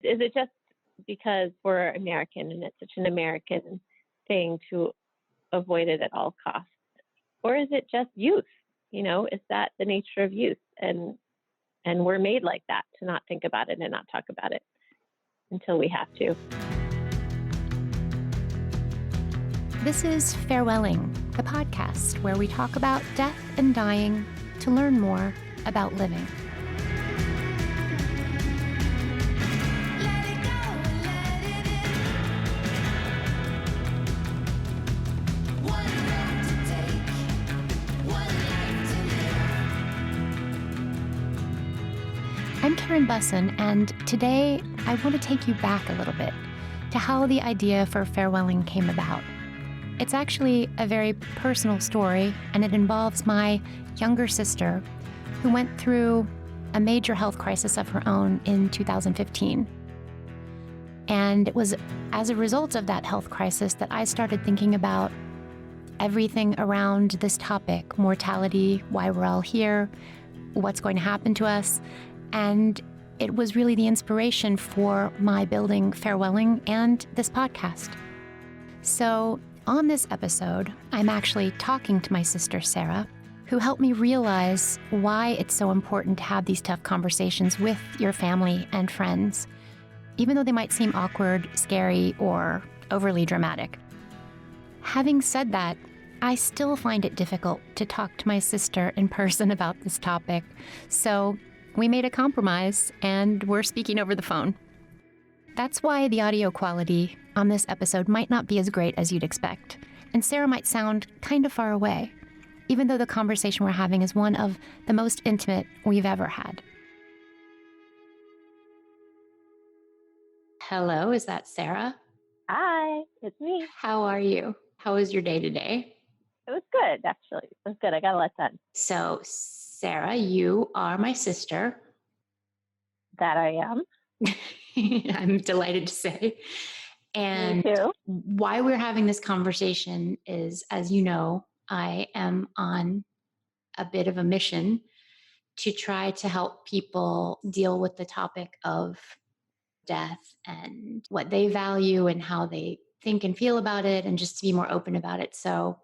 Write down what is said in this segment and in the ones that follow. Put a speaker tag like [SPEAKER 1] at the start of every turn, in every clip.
[SPEAKER 1] Is it just because we're American and it's such an American thing to avoid it at all costs? Or is it just youth? Is that the nature of youth? And we're made like that, to not think about it and not talk about it until we have to.
[SPEAKER 2] This is Farewelling, the podcast where we talk about death and dying to learn more about living. I'm Karen Bussin, and today I want to take you back a little bit to how the idea for Farewelling came about. It's actually a very personal story, and it involves my younger sister who went through a major health crisis of her own in 2015. And it was as a result of that health crisis that I started thinking about everything around this topic: mortality, why we're all here, what's going to happen to us. And it was really the inspiration for my building Farewelling and this podcast. So on this episode, I'm actually talking to my sister, Sara, who helped me realize why it's so important to have these tough conversations with your family and friends, even though they might seem awkward, scary, or overly dramatic. Having said that, I still find it difficult to talk to my sister in person about this topic, so we made a compromise, and we're speaking over the phone. That's why the audio quality on this episode might not be as great as you'd expect, and Sara might sound kind of far away, even though the conversation we're having is one of the most intimate we've ever had. Hello, is that Sara?
[SPEAKER 1] Hi, it's me.
[SPEAKER 2] How are you? How was your day today?
[SPEAKER 1] It was good, actually. It was good. I got a lot done.
[SPEAKER 2] So, Sara, you are my sister.
[SPEAKER 1] That I am.
[SPEAKER 2] I'm delighted to say. And
[SPEAKER 1] Me too.
[SPEAKER 2] why we're having this conversation is, as you know, I am on a bit of a mission to try to help people deal with the topic of death and what they value and how they think and feel about it, and just to be more open about it. So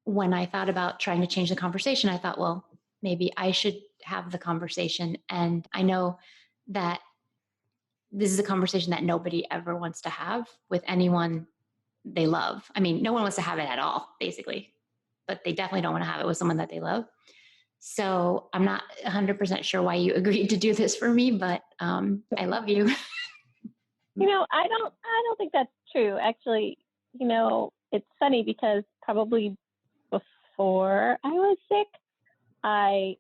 [SPEAKER 2] when I thought about trying to change the conversation, I thought, well, maybe I should have the conversation. And I know that this is a conversation that nobody ever wants to have with anyone they love. I mean, no one wants to have it at all, basically, but they definitely don't want to have it with someone that they love. So I'm not 100% sure why you agreed to do this for me, but I love you.
[SPEAKER 1] I don't think that's true. Actually, it's funny because probably before I was sick, I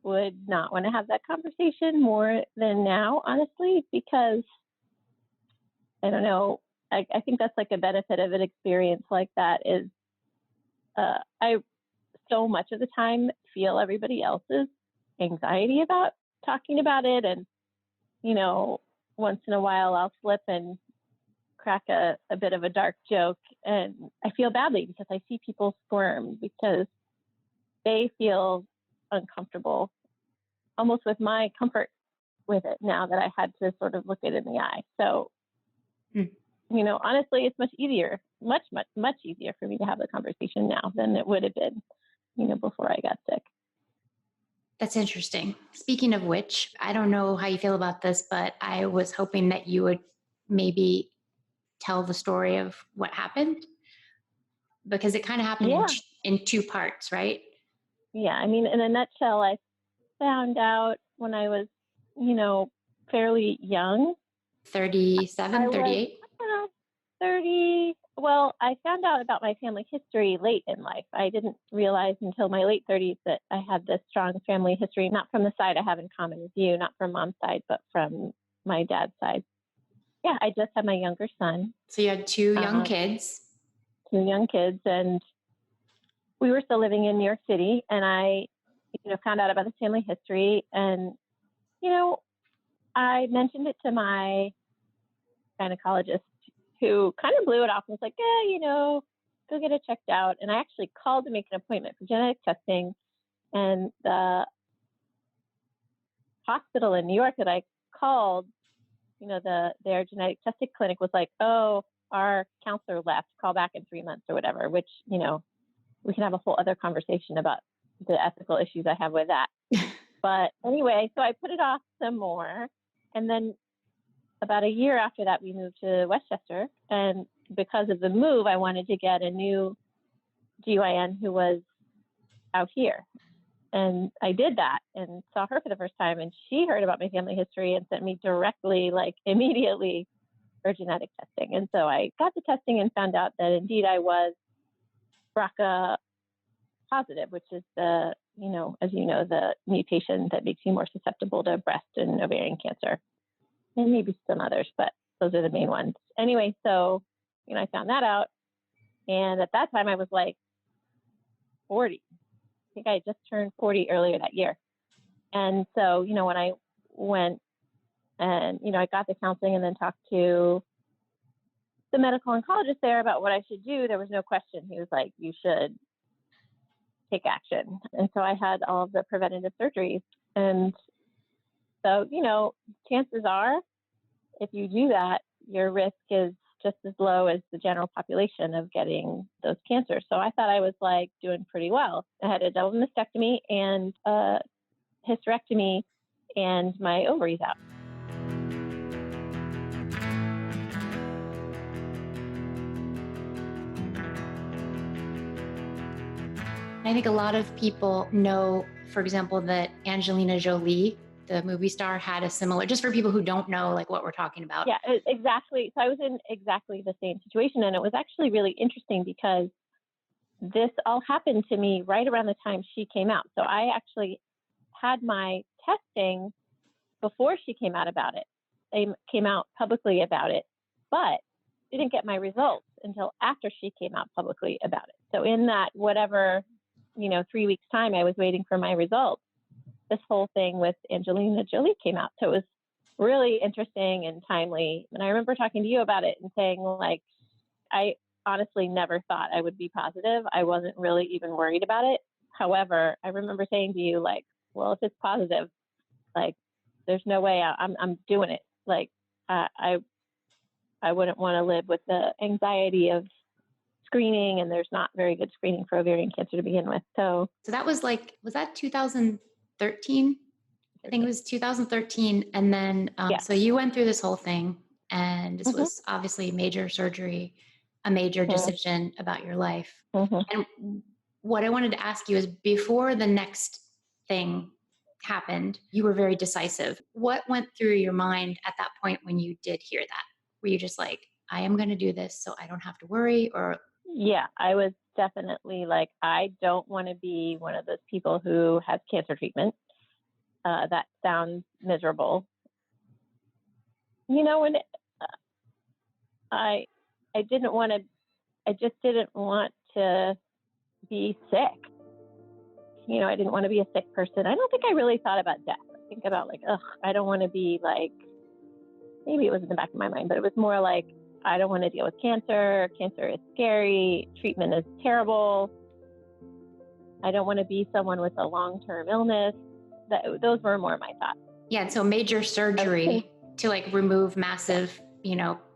[SPEAKER 1] would not want to have that conversation more than now, honestly, because I don't know. I think that's like a benefit of an experience like that is I so much of the time feel everybody else's anxiety about talking about it. And, once in a while I'll slip and crack a bit of a dark joke. And I feel badly because I see people squirm because they feel uncomfortable almost with my comfort with it now that I had to sort of look it in the eye. So, honestly, it's much easier, much easier for me to have the conversation now than it would have been, before I got sick.
[SPEAKER 2] That's interesting. Speaking of which, I don't know how you feel about this, but I was hoping that you would maybe tell the story of what happened, because it kind of happened in two parts, right?
[SPEAKER 1] Yeah. I mean, in a nutshell, I found out when I was, fairly young.
[SPEAKER 2] 37, 38?
[SPEAKER 1] 30. Well, I found out about my family history late in life. I didn't realize until my late 30s that I had this strong family history, not from the side I have in common with you, not from mom's side, but from my dad's side. Yeah, I just had my younger son.
[SPEAKER 2] So you had two young kids.
[SPEAKER 1] Two young kids, and we were still living in New York City, and I, found out about the family history, and, I mentioned it to my gynecologist, who kind of blew it off and was like, go get it checked out. And I actually called to make an appointment for genetic testing. And the hospital in New York that I called, their genetic testing clinic was like, oh, our counselor left, call back in 3 months or whatever, which, we can have a whole other conversation about the ethical issues I have with that. But anyway, so I put it off some more. And then about a year after that, we moved to Westchester. And because of the move, I wanted to get a new GYN who was out here. And I did that and saw her for the first time. And she heard about my family history and sent me directly, like immediately, for genetic testing. And so I got the testing and found out that indeed I was BRCA positive, which is the, as you know, the mutation that makes you more susceptible to breast and ovarian cancer. And maybe some others, but those are the main ones. Anyway, so, I found that out. And at that time I was like 40. I think I just turned 40 earlier that year. And so, when I went and, I got the counseling and then talked to the medical oncologist there about what I should do, there was no question. He was like, you should take action. And so I had all of the preventative surgeries. And so, chances are, if you do that, your risk is just as low as the general population of getting those cancers. So I thought I was like doing pretty well. I had a double mastectomy and a hysterectomy and my ovaries out.
[SPEAKER 2] I think a lot of people know, for example, that Angelina Jolie, the movie star, had a similar, just for people who don't know like what we're talking about.
[SPEAKER 1] Yeah, exactly. So I was in exactly the same situation. And it was actually really interesting because this all happened to me right around the time she came out. So I actually had my testing before she came out about it. They came out publicly about it, but didn't get my results until after she came out publicly about it. So in that, whatever, 3 weeks time I was waiting for my results, this whole thing with Angelina Jolie came out. So it was really interesting and timely. And I remember talking to you about it and saying, like, I honestly never thought I would be positive. I wasn't really even worried about it. However, I remember saying to you, like, well, if it's positive, like, there's no way I'm doing it. Like, I wouldn't want to live with the anxiety of screening, and there's not very good screening for ovarian cancer to begin with. So
[SPEAKER 2] that was like, was that 2013? I think it was 2013. And then, so you went through this whole thing, and this was obviously major surgery, a major decision about your life. And what I wanted to ask you is, before the next thing happened, you were very decisive. What went through your mind at that point when you did hear that? Were you just like, I am going to do this so I don't have to worry? Or
[SPEAKER 1] yeah, I was definitely like, I don't want to be one of those people who has cancer treatment. That sounds miserable. When I didn't want to, I just didn't want to be sick. I didn't want to be a sick person. I don't think I really thought about death. I think about like, I don't want to be like, maybe it was in the back of my mind, but it was more like, I don't want to deal with cancer. Cancer is scary. Treatment is terrible. I don't want to be someone with a long-term illness. Those were more my thoughts.
[SPEAKER 2] Yeah. So major surgery to like remove massive,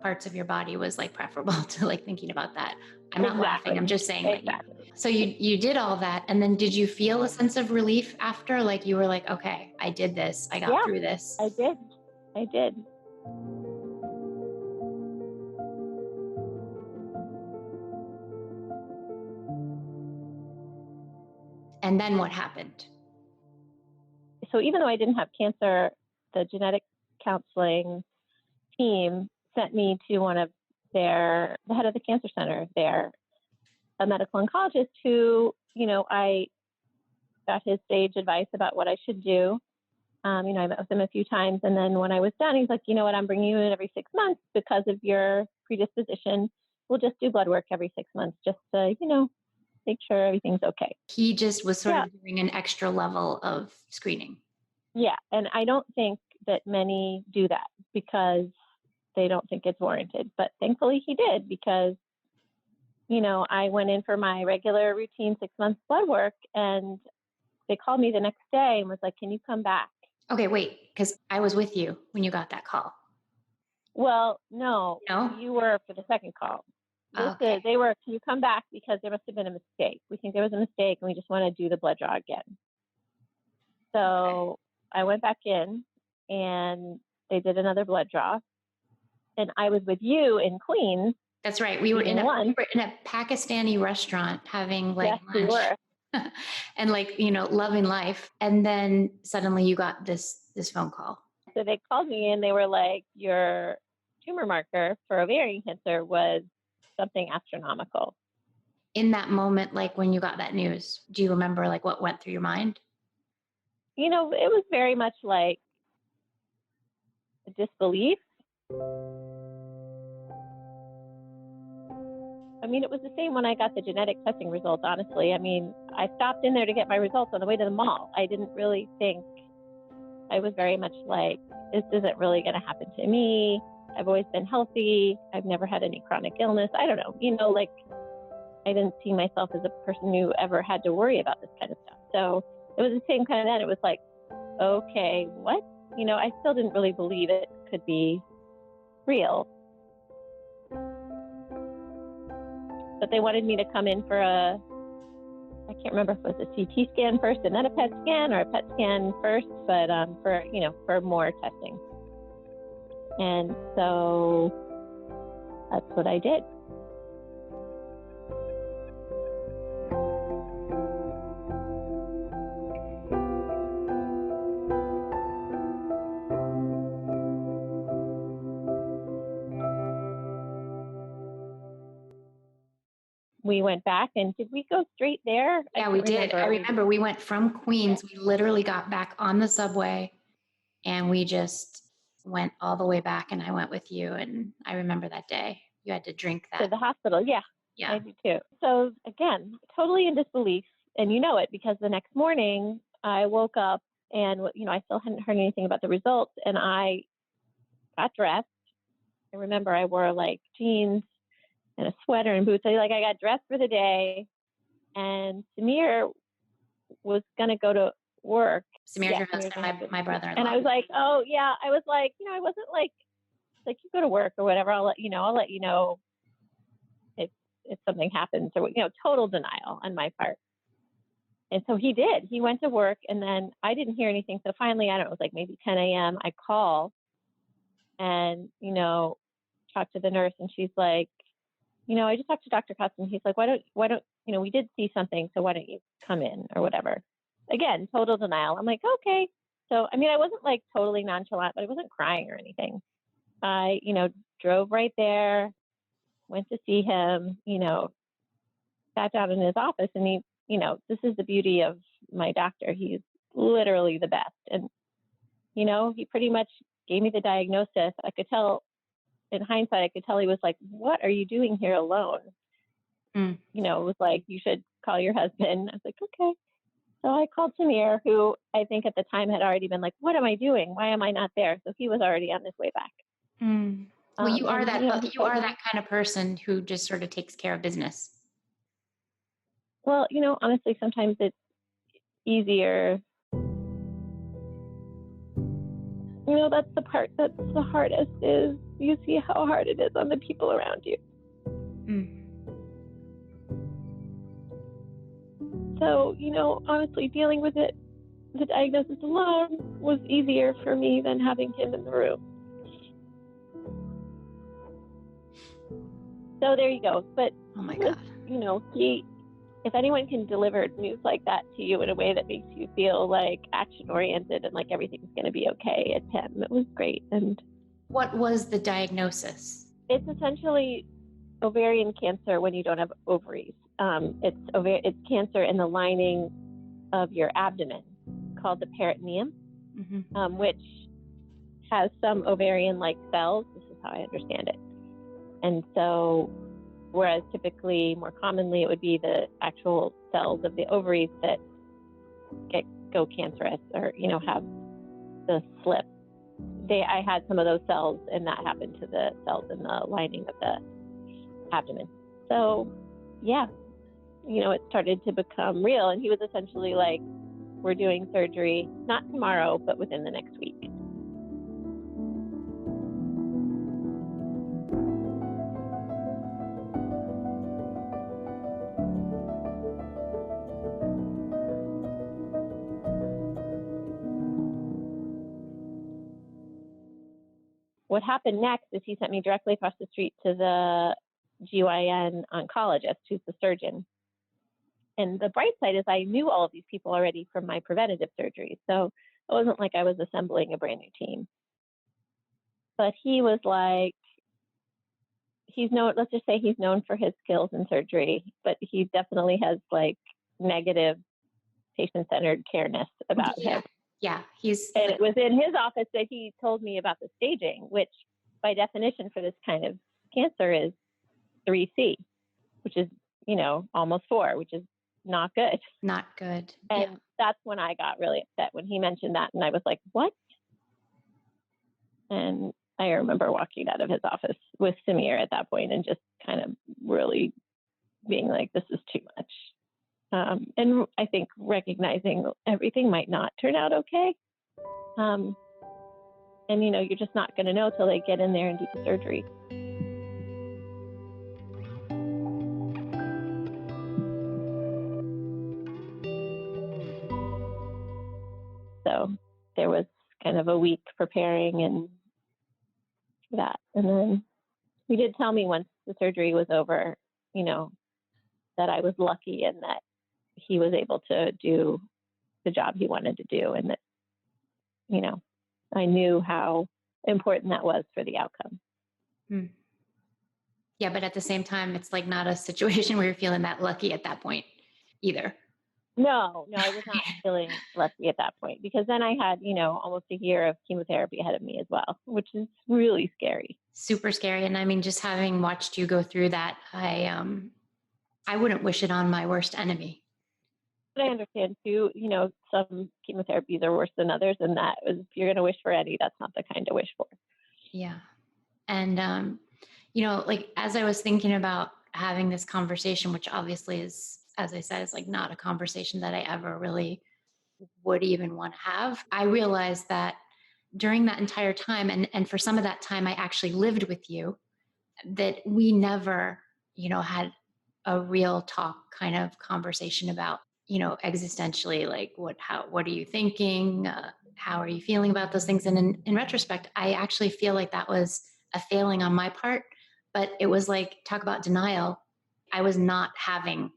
[SPEAKER 2] parts of your body was like preferable to like thinking about that. I'm not laughing. I'm just saying.
[SPEAKER 1] Exactly.
[SPEAKER 2] So you did all that. And then did you feel a sense of relief after? Like you were like, okay, I did this. I got through this.
[SPEAKER 1] I did.
[SPEAKER 2] And then what happened?
[SPEAKER 1] So even though I didn't have cancer, the genetic counseling team sent me to the head of the cancer center there, a medical oncologist who, I got his sage advice about what I should do. I met with him a few times. And then when I was done, he's like, you know what, I'm bringing you in every 6 months because of your predisposition. We'll just do blood work every 6 months just to, make sure everything's okay.
[SPEAKER 2] He just was sort of doing an extra level of screening.
[SPEAKER 1] Yeah. And I don't think that many do that because they don't think it's warranted. But thankfully he did because, I went in for my regular routine 6 months blood work, and they called me the next day and was like, can you come back?
[SPEAKER 2] Okay, wait, because I was with you when you got that call.
[SPEAKER 1] Well, no,
[SPEAKER 2] No?
[SPEAKER 1] you were for the second call.
[SPEAKER 2] Okay.
[SPEAKER 1] They were, can you come back because there must have been a mistake. We think there was a mistake and we just want to do the blood draw again. So I went back in and they did another blood draw. And I was with you in Queens.
[SPEAKER 2] That's right. We were in a Pakistani restaurant having like
[SPEAKER 1] Yes,
[SPEAKER 2] lunch.
[SPEAKER 1] we were.
[SPEAKER 2] And like, you know, loving life. And then suddenly you got this phone call.
[SPEAKER 1] So they called me and they were like, your tumor marker for ovarian cancer was something astronomical.
[SPEAKER 2] In that moment, like when you got that news, do you remember like what went through your mind?
[SPEAKER 1] You know, it was very much like a disbelief. I mean, it was the same when I got the genetic testing results, honestly. I mean, I stopped in there to get my results on the way to the mall. I didn't really think, I was very much like, this isn't really going to happen to me. I've always been healthy. I've never had any chronic illness. I don't know, you know, like I didn't see myself as a person who ever had to worry about this kind of stuff. So it was the same kind of then. It was like, okay, what? You know, I still didn't really believe it could be real. But they wanted me to come in for I can't remember if it was a CT scan first and then a PET scan or a PET scan first, but for more testing. And so that's what I did. We went back and did we go straight there?
[SPEAKER 2] Yeah, we did. I remember we went from Queens. We literally got back on the subway and we just went all the way back and I went with you. And I remember that day you had to drink that.
[SPEAKER 1] To the hospital. Yeah.
[SPEAKER 2] Yeah.
[SPEAKER 1] I do too. So again, totally in disbelief. And you know it because the next morning I woke up and, you know, I still hadn't heard anything about the results and I got dressed. I remember I wore like jeans and a sweater and boots. I got dressed for the day and Samir was going to go to work.
[SPEAKER 2] Samir's your husband, my brother-in-law.
[SPEAKER 1] And I was like, oh yeah. I was like, you know, I wasn't like you go to work or whatever. I'll let you know if something happens or, you know, total denial on my part. And so he did. He went to work and then I didn't hear anything. So finally, I don't know, it was like maybe 10 a.m. I call and, you know, talk to the nurse and she's like, you know, I just talked to Dr. Custom. He's like, why don't, you know, we did see something. So why don't you come in or whatever? Again, total denial. I'm like, okay. So, I mean, I wasn't like totally nonchalant, but I wasn't crying or anything. I, you know, drove right there, went to see him, you know, sat down in his office and he, you know, this is the beauty of my doctor. He's literally the best. And, you know, he pretty much gave me the diagnosis. I could tell in hindsight, I could tell he was like, what are you doing here alone? You know, it was like, you should call your husband. I was like, okay. So I called Samir, who I think at the time had already been like, what am I doing? Why am I not there? So he was already on his way back.
[SPEAKER 2] Well, you are that kind of person who just sort of takes care of business.
[SPEAKER 1] Well, you know, honestly, sometimes it's easier. You know, that's the part that's the hardest is you see how hard it is on the people around you. So, you know, honestly, dealing with it, the diagnosis alone was easier for me than having him in the room. So there you go. But,
[SPEAKER 2] oh my God,
[SPEAKER 1] you know, if anyone can deliver news like that to you in a way that makes you feel like action oriented and like everything's going to be okay, it's him. It was great. And
[SPEAKER 2] what was the diagnosis?
[SPEAKER 1] It's essentially ovarian cancer when you don't have ovaries. It's cancer in the lining of your abdomen called the peritoneum, which has some ovarian-like cells. This is how I understand it. And so, whereas typically, more commonly, it would be the actual cells of the ovaries that go cancerous or, you know, have the slip. I had some of those cells, and that happened to the cells in the lining of the abdomen. So, yeah, you know, it started to become real. And he was essentially like, we're doing surgery, not tomorrow, but within the next week. what happened next is he sent me directly across the street to the GYN oncologist, who's the surgeon. And the bright side is I knew all of these people already from my preventative surgery. So it wasn't like I was assembling a brand new team. But he was like, let's just say he's known for his skills in surgery, but he definitely has like negative patient-centered careness about him.
[SPEAKER 2] Yeah,
[SPEAKER 1] and it was in his office that he told me about the staging, which by definition for this kind of cancer is 3C, which is, almost 4, which is not good.
[SPEAKER 2] Not good.
[SPEAKER 1] And that's when I got really upset when he mentioned that. And I was like, what? And I remember walking out of his office with Samir at that point and just kind of really being like, this is too much. And I think recognizing everything might not turn out okay. And, you're just not going to know till they get in there and do the surgery. So there was kind of a week preparing and that. And then he did tell me once the surgery was over, that I was lucky and that he was able to do the job he wanted to do. And that, I knew how important that was for the outcome.
[SPEAKER 2] Yeah, but at the same time, it's like not a situation where you're feeling that lucky at that point either.
[SPEAKER 1] No, I was not feeling lucky at that point because then I had, almost a year of chemotherapy ahead of me as well, which is really scary.
[SPEAKER 2] Super scary. And I mean, just having watched you go through that, I wouldn't wish it on my worst enemy.
[SPEAKER 1] But I understand too, some chemotherapies are worse than others, and that is, if you're going to wish for any, that's not the kind to wish for.
[SPEAKER 2] Yeah. And, like as I was thinking about having this conversation, which obviously is, as I said, is like not a conversation that I ever really would even want to have. I realized that during that entire time, and for some of that time I actually lived with you, that we never, had a real talk kind of conversation about, existentially, like what are you thinking? How are you feeling about those things? And in retrospect, I actually feel like that was a failing on my part, but it was like, talk about denial. I was not having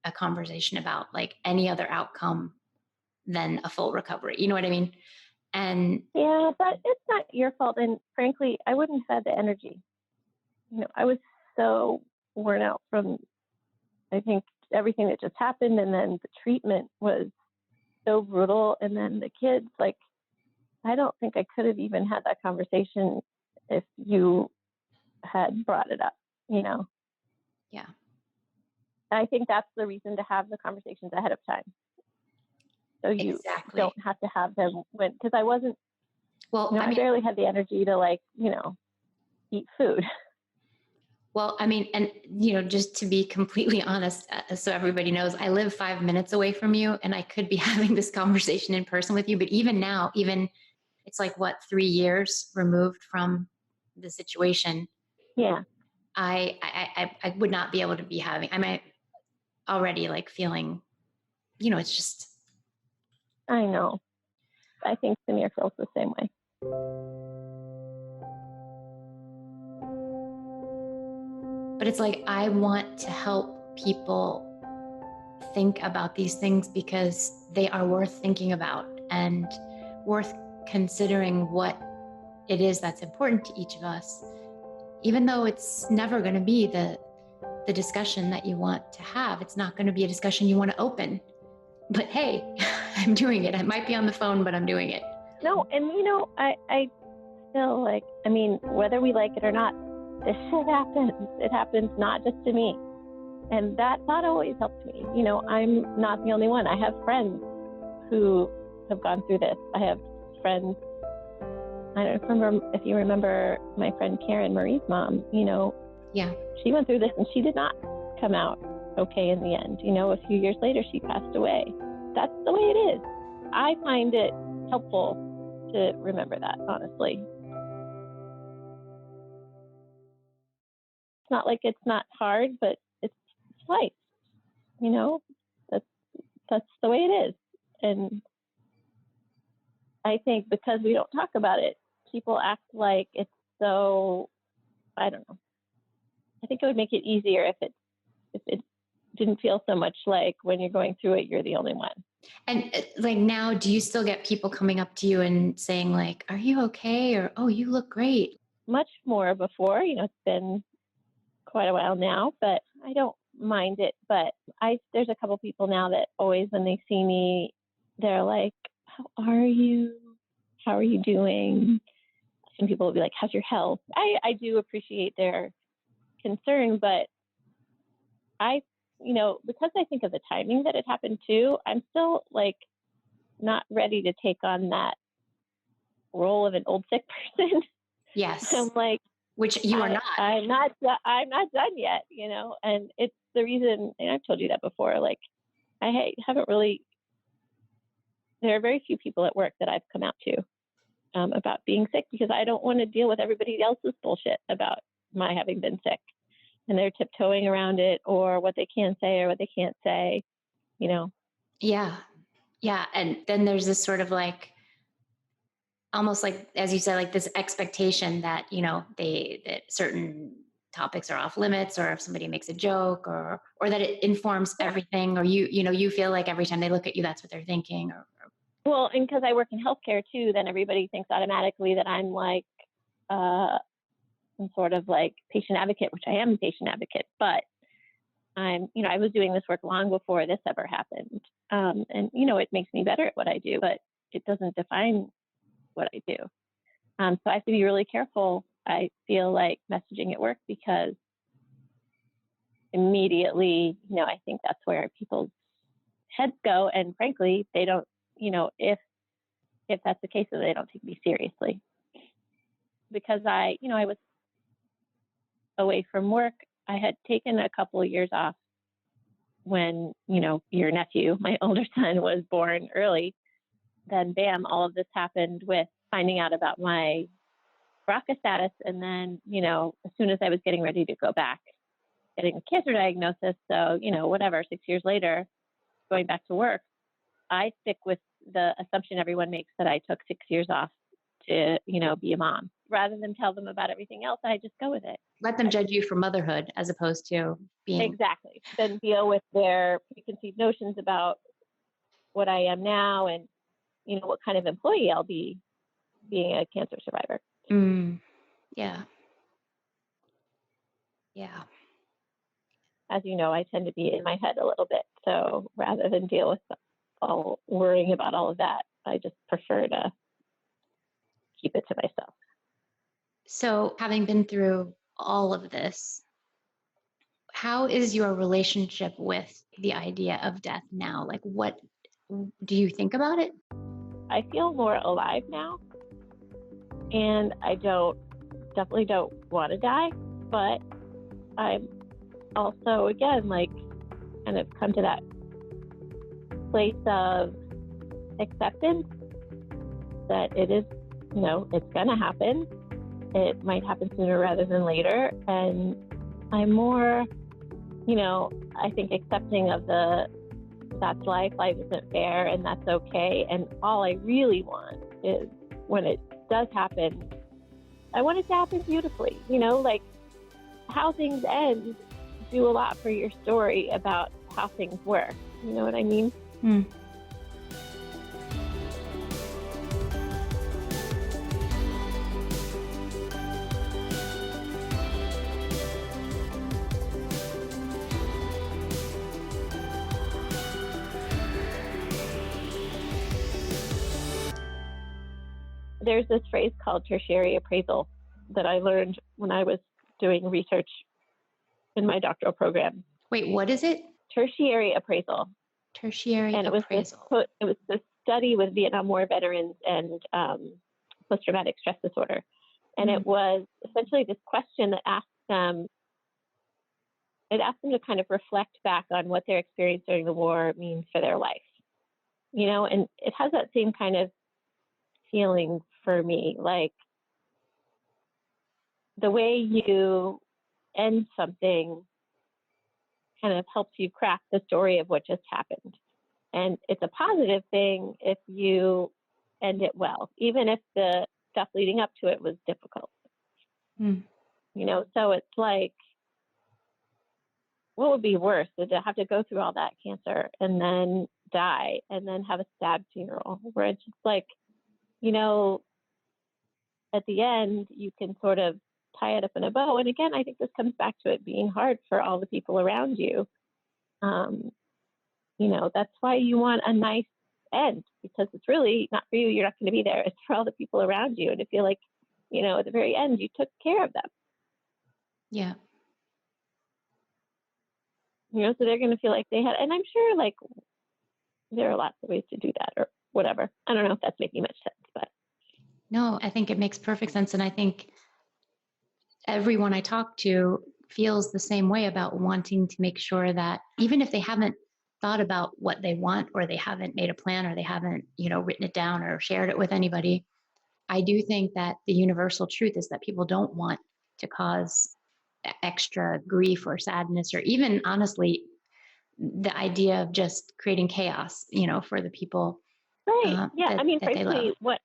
[SPEAKER 2] a conversation about like any other outcome than a full recovery. You know what I mean? And
[SPEAKER 1] yeah, but it's not your fault. And frankly, I wouldn't have had the energy. I was so worn out from, I think, everything that just happened. And then the treatment was so brutal. And then the kids, like, I don't think I could have even had that conversation if you had brought it up,
[SPEAKER 2] Yeah.
[SPEAKER 1] I think that's the reason to have the conversations ahead of time. So you don't have to have them because I wasn't, I barely had the energy to eat food.
[SPEAKER 2] Well, I mean, and, just to be completely honest, so everybody knows, I live 5 minutes away from you and I could be having this conversation in person with you. But even now, it's like, 3 years removed from the situation.
[SPEAKER 1] Yeah.
[SPEAKER 2] I would not be able to be having, I'm already like feeling, it's just.
[SPEAKER 1] I know. I think Samir feels the same way.
[SPEAKER 2] But it's like, I want to help people think about these things because they are worth thinking about and worth considering what it is that's important to each of us, even though it's never going to be the discussion that you want to have. It's not going to be a discussion you want to open. But hey, I'm doing it. I might be on the phone, but I'm doing it.
[SPEAKER 1] No, and I still whether we like it or not, this shit happens. It happens not just to me. And that always helped me. I'm not the only one. I have friends who have gone through this. I have friends, I don't remember if you remember my friend Karen, Marie's mom,
[SPEAKER 2] Yeah.
[SPEAKER 1] She went through this and she did not come out okay in the end. A few years later, she passed away. That's the way it is. I find it helpful to remember that, honestly. It's not like it's not hard, but it's life. That's the way it is. And I think because we don't talk about it, people act like it's So I don't know. I think it would make it easier if it didn't feel so much like when you're going through it, you're the only one.
[SPEAKER 2] And like now, do you still get people coming up to you and saying like, are you okay? Or, oh, you look great.
[SPEAKER 1] Much more before, it's been quite a while now, but I don't mind it. But there's a couple people now that always, when they see me, they're like, how are you? How are you doing? And people will be like, how's your health? I do appreciate their concern, but because I think of the timing that it happened too, I'm still like not ready to take on that role of an old sick person.
[SPEAKER 2] Yes.
[SPEAKER 1] I'm like,
[SPEAKER 2] which you are not.
[SPEAKER 1] I'm not done yet, and it's the reason, and I've told you that before, like I haven't really, there are very few people at work that I've come out to about being sick, because I don't want to deal with everybody else's bullshit about my having been sick, and they're tiptoeing around it, or what they can say or what they can't say,
[SPEAKER 2] Yeah. Yeah. And then there's this sort of like, almost like, as you said, like this expectation that, that certain topics are off limits, or if somebody makes a joke, or that it informs everything, or you feel like every time they look at you, that's what they're thinking.
[SPEAKER 1] Well, and because I work in healthcare too, then everybody thinks automatically that I'm like some sort of like patient advocate, which I am a patient advocate, but I was doing this work long before this ever happened. And, it makes me better at what I do, but it doesn't define what I do. So I have to be really careful, I feel like, messaging at work, because immediately, I think that's where people's heads go. And frankly, they don't, if that's the case, then they don't take me seriously. Because I was away from work. I had taken a couple of years off when, your nephew, my older son, was born early. Then bam, all of this happened with finding out about my BRCA status. And then, as soon as I was getting ready to go back, getting a cancer diagnosis. So, whatever, 6 years later, going back to work, I stick with the assumption everyone makes that I took 6 years off to, be a mom. Rather than tell them about everything else, I just go with it.
[SPEAKER 2] Let them judge you for motherhood as opposed to being.
[SPEAKER 1] Exactly. Then deal with their preconceived notions about what I am now, and, what kind of employee I'll be being a cancer survivor.
[SPEAKER 2] Yeah. Yeah.
[SPEAKER 1] As you know, I tend to be in my head a little bit. So rather than deal with all worrying about all of that, I just prefer to keep it to myself.
[SPEAKER 2] So having been through all of this, how is your relationship with the idea of death now? Like, what do you think about it?
[SPEAKER 1] I feel more alive now, and I definitely don't want to die, but I'm also, again, like, kind of come to that place of acceptance that it is, it's going to happen. It might happen sooner rather than later. And I'm more, I think, accepting of that's life isn't fair, and that's okay. And all I really want is, when it does happen, I want it to happen beautifully. Like, how things end do a lot for your story about how things were. You know what I mean? There's this phrase called tertiary appraisal that I learned when I was doing research in my doctoral program.
[SPEAKER 2] Wait, what is it?
[SPEAKER 1] Tertiary appraisal.
[SPEAKER 2] Tertiary
[SPEAKER 1] and
[SPEAKER 2] appraisal.
[SPEAKER 1] It was this study with Vietnam War veterans and post-traumatic stress disorder. And it was essentially this question that asked them to kind of reflect back on what their experience during the war means for their life. And it has that same kind of feeling for me, like the way you end something kind of helps you craft the story of what just happened. And it's a positive thing if you end it well, even if the stuff leading up to it was difficult.
[SPEAKER 2] Mm.
[SPEAKER 1] So it's like, what would be worse than to have to go through all that cancer and then die and then have a sad funeral where it's just like, at the end, you can sort of tie it up in a bow. And again, I think this comes back to it being hard for all the people around you. That's why you want a nice end, because it's really not for you. You're not going to be there. It's for all the people around you. And to feel like, at the very end, you took care of them.
[SPEAKER 2] Yeah.
[SPEAKER 1] So they're going to feel like they had, and I'm sure like there are lots of ways to do that or whatever. I don't know if that's making much sense, but.
[SPEAKER 2] No, I think it makes perfect sense. And I think everyone I talk to feels the same way about wanting to make sure that even if they haven't thought about what they want, or they haven't made a plan, or they haven't, written it down or shared it with anybody, I do think that the universal truth is that people don't want to cause extra grief or sadness, or even honestly, the idea of just creating chaos, for the people
[SPEAKER 1] Right. Yeah.
[SPEAKER 2] that,
[SPEAKER 1] I mean,
[SPEAKER 2] that they love.
[SPEAKER 1] frankly,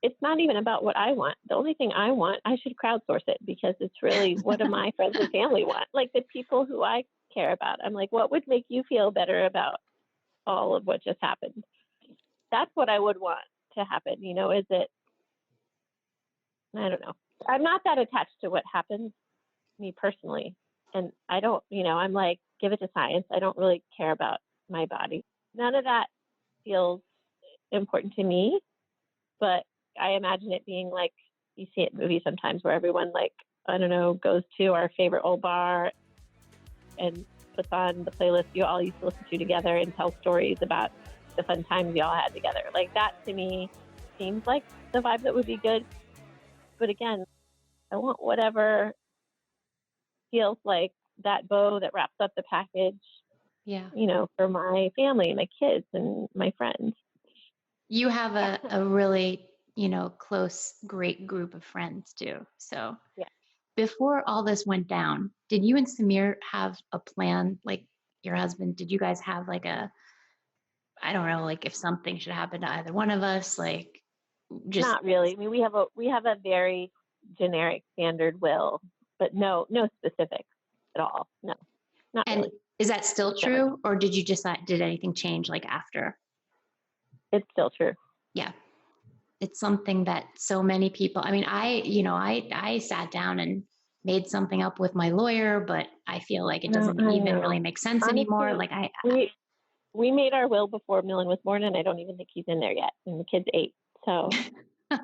[SPEAKER 1] it's not even about what I want. The only thing I want, I should crowdsource it, because it's really what do my friends and family want? Like the people who I care about. I'm like, what would make you feel better about all of what just happened? That's what I would want to happen. Is it, I don't know. I'm not that attached to what happens, me personally. And I don't, I'm like, give it to science. I don't really care about my body. None of that feels important to me, but I imagine it being like, you see it in movies sometimes where everyone, like, I don't know, goes to our favorite old bar and puts on the playlist you all used to listen to together and tell stories about the fun times you all had together. Like that to me seems like the vibe that would be good. But again, I want whatever feels like that bow that wraps up the package,
[SPEAKER 2] Yeah.
[SPEAKER 1] for my family, my kids, and my friends.
[SPEAKER 2] You have a really, close, great group of friends too. So
[SPEAKER 1] Yeah.
[SPEAKER 2] before all this went down, did you and Samir have a plan? Like your husband, did you guys have like I don't know, like if something should happen to either one of us, like just.
[SPEAKER 1] Not really. I mean, we have a very generic standard will, but no specifics at all. No, not
[SPEAKER 2] And
[SPEAKER 1] really.
[SPEAKER 2] is that still
[SPEAKER 1] Never.
[SPEAKER 2] true? Or did you decide, did anything change like after?
[SPEAKER 1] It's still true.
[SPEAKER 2] Yeah. It's something that so many people, I mean, I sat down and made something up with my lawyer, but I feel like it
[SPEAKER 1] No,
[SPEAKER 2] doesn't
[SPEAKER 1] I
[SPEAKER 2] even
[SPEAKER 1] know.
[SPEAKER 2] really make sense anymore.
[SPEAKER 1] Honestly,
[SPEAKER 2] Like
[SPEAKER 1] we made our will before Millen was born, and I don't even think he's in there yet. And the kid's 8, so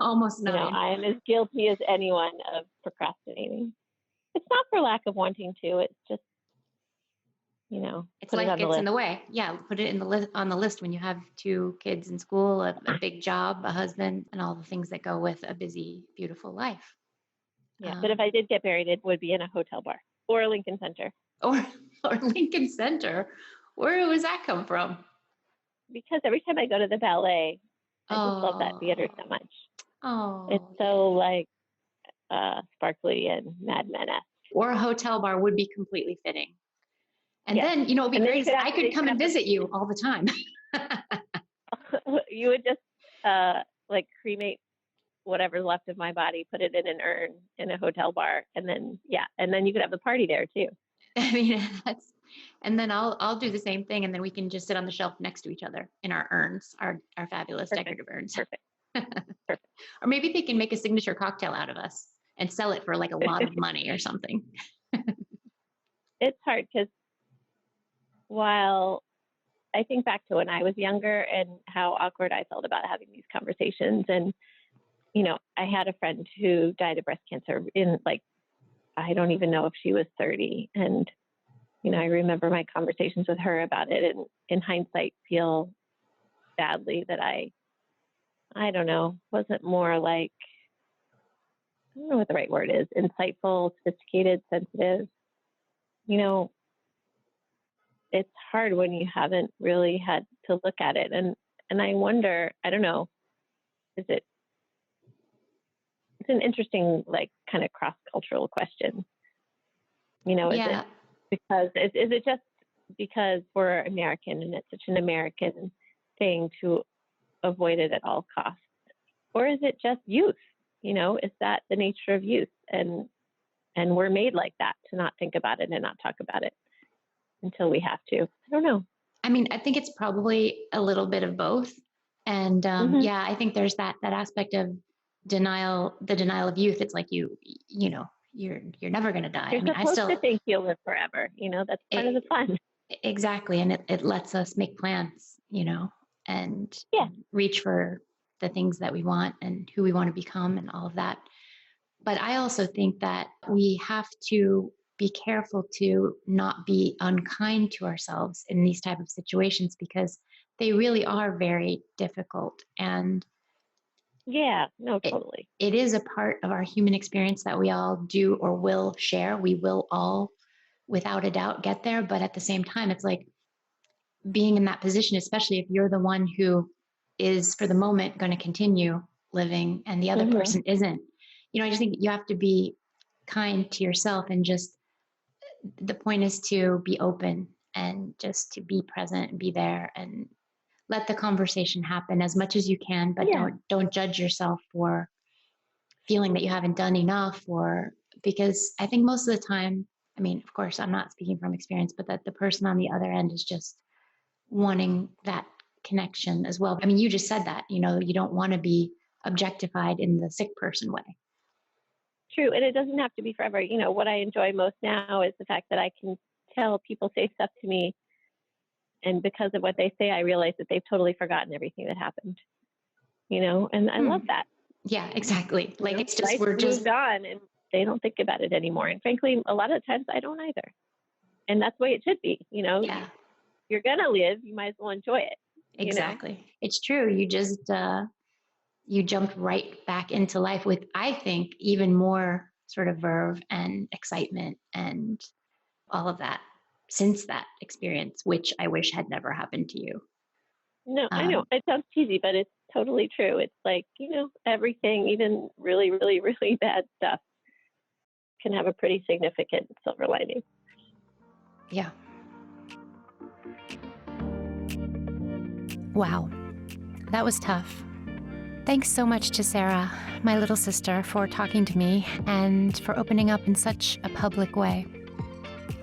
[SPEAKER 2] almost 9.
[SPEAKER 1] I am as guilty as anyone of procrastinating. It's not for lack of wanting to. It's just
[SPEAKER 2] It's
[SPEAKER 1] put it
[SPEAKER 2] life
[SPEAKER 1] on the
[SPEAKER 2] gets in
[SPEAKER 1] list.
[SPEAKER 2] the way. Yeah, put it in the list, on the list, when you have 2 kids in school, a big job, a husband, and all the things that go with a busy, beautiful life.
[SPEAKER 1] Yeah, but if I did get married, it would be in a hotel bar or a Lincoln Center.
[SPEAKER 2] Or or Lincoln Center. Where does that come from?
[SPEAKER 1] Because every time I go to the ballet, I just love that theater so
[SPEAKER 2] Oh,
[SPEAKER 1] much. It's
[SPEAKER 2] oh,
[SPEAKER 1] so like sparkly and Mad Men-esque.
[SPEAKER 2] or a hotel bar would be completely fitting. And
[SPEAKER 1] Yeah,
[SPEAKER 2] then, it'd be
[SPEAKER 1] and then
[SPEAKER 2] great is I could come and visit you all the time.
[SPEAKER 1] you would just like cremate whatever's left of my body, put it in an urn in a hotel bar, and then you could have the party there too.
[SPEAKER 2] I mean, and then I'll do the same thing, and then we can just sit on the shelf next to each other in our urns, our fabulous decorative urns.
[SPEAKER 1] Perfect. Perfect.
[SPEAKER 2] Or maybe they can make a signature cocktail out of us and sell it for like a lot of money or something.
[SPEAKER 1] It's hard because while I think back to when I was younger and how awkward I felt about having these conversations, and I had a friend who died of breast cancer in like, I don't even know if she was 30, and I remember my conversations with her about it, and in hindsight feel badly that I don't know, wasn't more like, I don't know what the right word is, insightful, sophisticated, sensitive. It's hard when you haven't really had to look at it. And I wonder, I don't know, it's an interesting, like, kind of cross-cultural question. Is
[SPEAKER 2] Yeah.
[SPEAKER 1] it because, is it just because we're American and it's such an American thing to avoid it at all costs? Or is it just youth? Is that the nature of youth? And And we're made like that, to not think about it and not talk about it until we have to. I don't know.
[SPEAKER 2] I mean, I think it's probably a little bit of both. And yeah, I think there's that aspect of denial, the denial of youth. It's like you're never going to die.
[SPEAKER 1] You're
[SPEAKER 2] I mean,
[SPEAKER 1] supposed to think you'll live forever. That's part of the fun.
[SPEAKER 2] Exactly. And it lets us make plans, and reach for the things that we want and who we want to become and all of that. But I also think that we have to be careful to not be unkind to ourselves in these type of situations, because they really are very difficult. And
[SPEAKER 1] yeah, no, totally.
[SPEAKER 2] It is a part of our human experience that we all do or will share. We will all, without a doubt, get there. But at the same time, it's like being in that position, especially if you're the one who is for the moment going to continue living and the other person isn't. I just think you have to be kind to yourself, and just the point is to be open and just to be present and be there and let the conversation happen as much as you can, but don't judge yourself for feeling that you haven't done enough, or because I think most of the time, I mean, of course, I'm not speaking from experience, but that the person on the other end is just wanting that connection as well. I mean, you just said that, you don't want to be objectified in the sick person way.
[SPEAKER 1] True. And it doesn't have to be forever. What I enjoy most now is the fact that I can tell people say stuff to me, and because of what they say, I realize that they've totally forgotten everything that happened, and I love that.
[SPEAKER 2] Yeah, exactly. Like it's just,
[SPEAKER 1] we're just moved on and they don't think about it anymore. And frankly, a lot of times I don't either. And that's the way it should be, You're going to live, you might as well enjoy it.
[SPEAKER 2] Exactly. It's true. You just, you jumped right back into life with, I think, even more sort of verve and excitement and all of that since that experience, which I wish had never happened to you.
[SPEAKER 1] No, I know. It sounds cheesy, but it's totally true. It's like, everything, even really, really, really bad stuff can have a pretty significant silver lining.
[SPEAKER 2] Yeah. Wow. That was tough. Thanks so much to Sara, my little sister, for talking to me and for opening up in such a public way.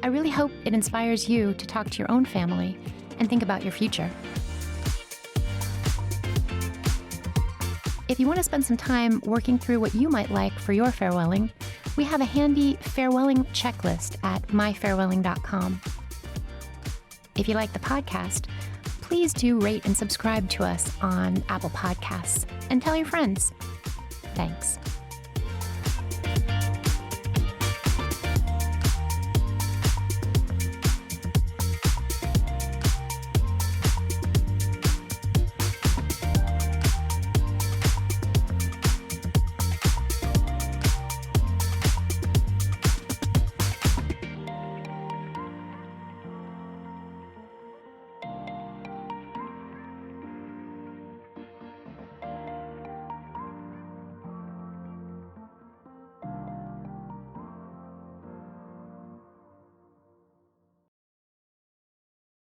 [SPEAKER 2] I really hope it inspires you to talk to your own family and think about your future. If you want to spend some time working through what you might like for your farewelling, we have a handy farewelling checklist at myfarewelling.com. If you like the podcast, please do rate and subscribe to us on Apple Podcasts and tell your friends. Thanks.